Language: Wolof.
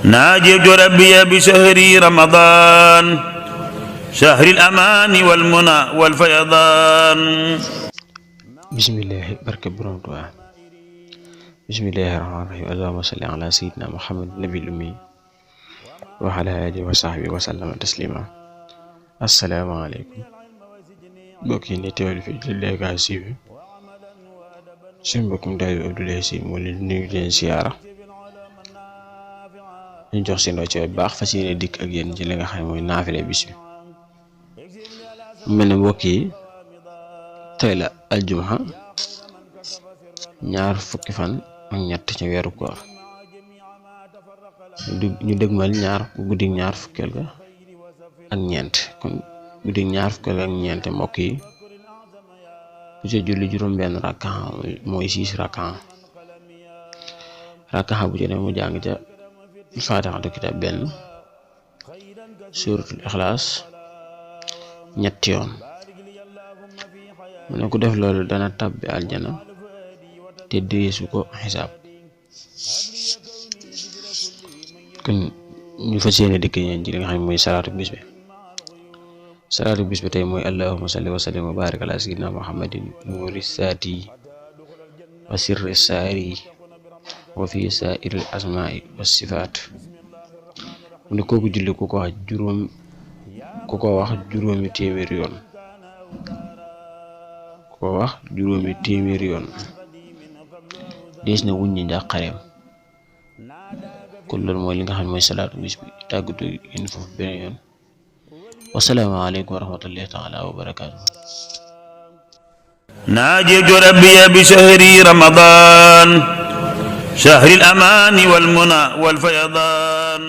ناجيت ربي بشهر رمضان شهر الأمان والمنى والفيضان. bismillahi barke borom Tuubaa. bismillahi rahmaani rahiim. allahumma salli ala sayyidina muhammad nabil ummi wa ala alihi wa sahbihi wa sallama taslima. asalaamaaleykum mbokk yi ni teewlu fi ci Lecca TV. seen mbokkum daal Abdoulaye Sy moo leen nuyu leen siyaara ñu jox seen wàcc bu baax fas yéene dikk ak yéen ci li nga xam ne mooy naafile bis bi. mu mel ne mbokk yi tey la aljuma ñaar fukki fan ak ñett ci weeru koor ñu dëgmal guddi ñaar fukkeel ga ak ñeent. kon guddi ñaar fukkeel ak ñeent mbokk yi bu ca julli juróom benn rakka mooy 6 rakka bu ci ne mu jàng ca faatixatul kitaab benn, suuratul ixlaas ñetti yoon. mu ne ku def loolu dana tàbbi aljana te deesu ko xisaab. kon ñu fas yéene dikk ñeen ci li nga xam ne mooy salaatu bis bi. salaatu bis bi tey mooy allahumma salli wa sallim wa barik ala sayyidina muhammadin nuuri saati wa sirri saari wa fi saa'iril asmaa'i wa sifaat. mu ne kooku julli ku ko wax juróomi téeméeri yoon. dees na wuññi njàqareem. kon loolu mooy li nga xam ne mooy salaatu bis bi. tàggatu yéen foofu beneen yoon. wasalaamaaleykum wa rahmatullahi taala wa barakaatu. ناجيت ربي بشهر رمضان شهر الأمان والمنى والفيضان.